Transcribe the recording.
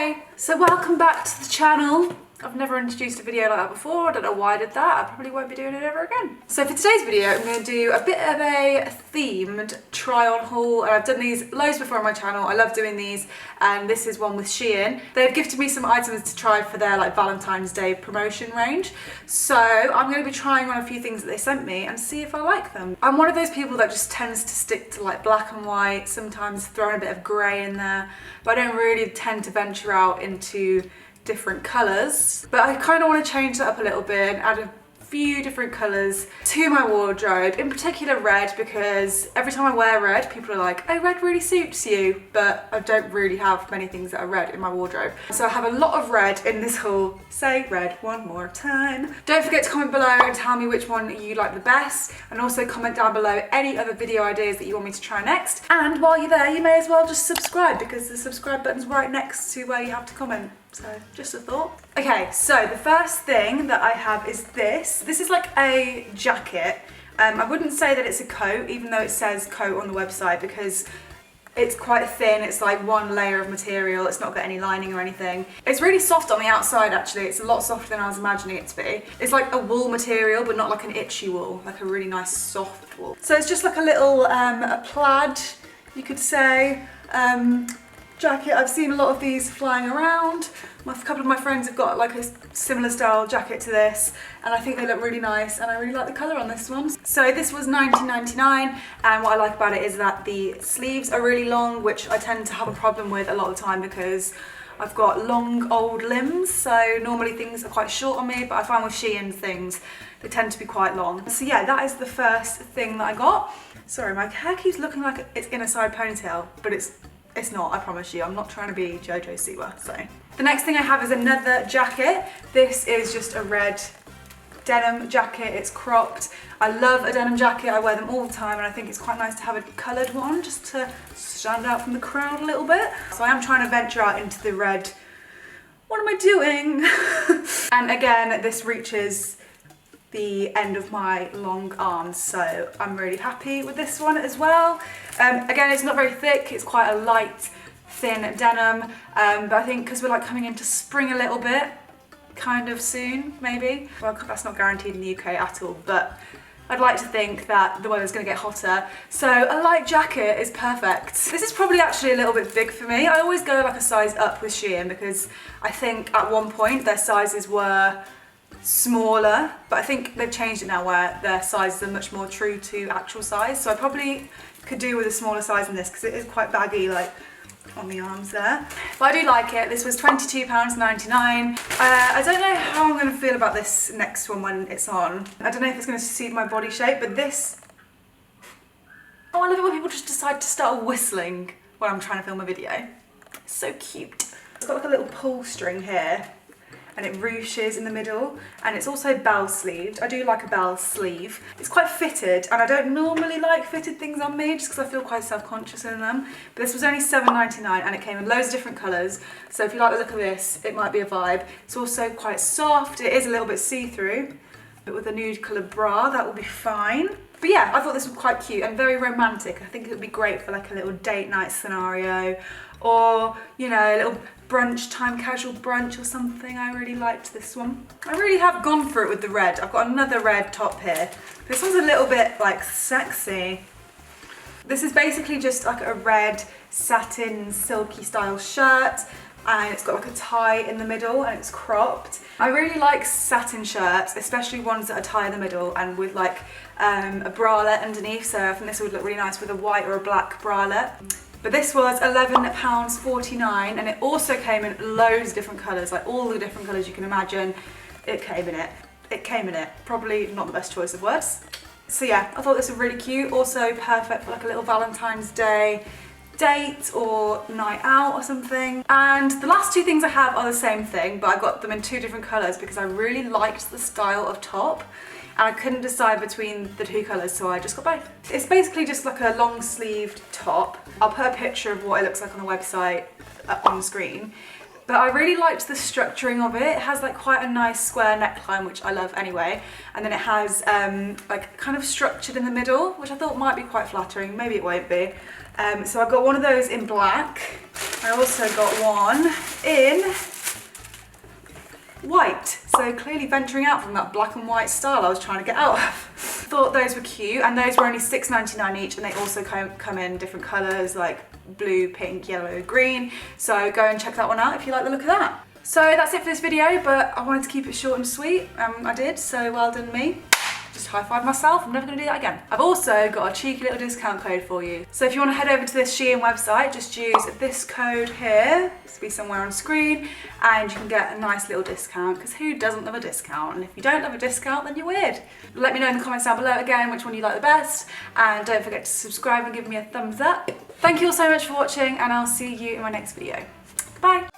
Hey! So welcome back to the channel. I've never introduced a video like that before. I don't know why I did that. I probably won't be doing it ever again. So for today's video, I'm going to do a bit of a themed try-on haul. And I've done these loads before on my channel. I love doing these. And this is one with SHEIN. They've gifted me some items to try for their Valentine's Day promotion range. So I'm going to be trying on a few things that they sent me and see if I like them. I'm one of those people that just tends to stick to black and white, sometimes throwing a bit of grey in there. But I don't really tend to venture out into different colours, but I kind of want to change that up a little bit and add a few different colours to my wardrobe, in particular red, because every time I wear red people are like, oh, red really suits you, but I don't really have many things that are red in my wardrobe. So I have a lot of red in this haul. Say red one more time. Don't forget to comment below and tell me which one you like the best, and also comment down below any other video ideas that you want me to try next. And while you're there, you may as well just subscribe, because the subscribe button's right next to where you have to comment. So just a thought. Okay, so the first thing that I have is this. This is like a jacket. I wouldn't say that it's a coat, even though it says coat on the website, because it's quite thin. It's like one layer of material. It's not got any lining or anything. It's really soft on the outside, actually. It's a lot softer than I was imagining it to be. It's like a wool material, but not like an itchy wool, like a really nice soft wool. So it's just like a little a plaid, you could say, jacket. I've seen a lot of these flying around. A couple of my friends have got like a similar style jacket to this, and I think they look really nice, and I really like the colour on this one. So this was $19.99, and what I like about it is that the sleeves are really long, which I tend to have a problem with a lot of the time because I've got long old limbs, so normally things are quite short on me, but I find with SHEIN things, they tend to be quite long. So yeah, that is the first thing that I got. Sorry, my hair keeps looking like it's in a side ponytail, but it's not, I promise you. I'm not trying to be Jojo Siwa, so. The next thing I have is another jacket. This is just a red denim jacket. It's cropped. I love a denim jacket. I wear them all the time, and I think it's quite nice to have a coloured one just to stand out from the crowd a little bit. So I am trying to venture out into the red. What am I doing? And again, this reaches the end of my long arms, so I'm really happy with this one as well. Again, it's not very thick. It's quite a light, thin denim, but I think because we're coming into spring a little bit, kind of soon, maybe. Well, that's not guaranteed in the UK at all, but I'd like to think that the weather's going to get hotter, so a light jacket is perfect. This is probably actually a little bit big for me. I always go like a size up with SHEIN because I think at one point their sizes were smaller, but I think they've changed it now where their sizes are much more true to actual size, so I probably could do with a smaller size in this because it is quite baggy on the arms there. But I do like it. This was £22.99. I don't know how I'm going to feel about this next one when it's on. I don't know if it's going to suit my body shape, but this... Oh, I love it when people just decide to start whistling when I'm trying to film a video. It's so cute. It's got like a little pull string here, and it ruches in the middle, and it's also bell sleeved. I do like a bell sleeve. It's quite fitted, and I don't normally like fitted things on me just because I feel quite self-conscious in them. But this was only $7.99, and it came in loads of different colours. So if you like the look of this, it might be a vibe. It's also quite soft. It is a little bit see-through, but with a nude coloured bra, that will be fine. But yeah, I thought this was quite cute and very romantic. I think it would be great for like a little date night scenario, or, you know, a little brunch time, casual brunch or something. I really liked this one. I really have gone for it with the red. I've got another red top here. This one's a little bit sexy. This is basically just like a red satin silky style shirt, and it's got like a tie in the middle, and it's cropped. I really like satin shirts, especially ones that are tie in the middle and with a bralette underneath, so I think this would look really nice with a white or a black bralette. But this was £11.49, and it also came in loads of different colours, like all the different colours you can imagine. It came in it. It came in it. Probably not the best choice of words. So yeah, I thought this was really cute. Also perfect for like a little Valentine's Day date or night out or something. And the last two things I have are the same thing, but I got them in two different colours because I really liked the style of top, and I couldn't decide between the two colours, so I just got both. It's basically just like a long sleeved top. I'll put a picture of what it looks like on the website up on the screen. But I really liked the structuring of it. It has like quite a nice square neckline, which I love anyway. And then it has like kind of structured in the middle, which I thought might be quite flattering. Maybe it won't be. So I got one of those in black. I also got one in white. So clearly venturing out from that black and white style I was trying to get out of. Thought those were cute, and those were only $6.99 each, and they also come in different colours like blue, pink, yellow, green. So go and check that one out if you like the look of that. So that's it for this video, but I wanted to keep it short and sweet. I did, so well done me. Just high-five myself, I'm never gonna do that again. I've also got a cheeky little discount code for you. So if you wanna head over to this SHEIN website, just use this code here. This will be somewhere on screen, and you can get a nice little discount, because who doesn't love a discount? And if you don't love a discount, then you're weird. Let me know in the comments down below again which one you like the best, and don't forget to subscribe and give me a thumbs up. Thank you all so much for watching, and I'll see you in my next video. Bye.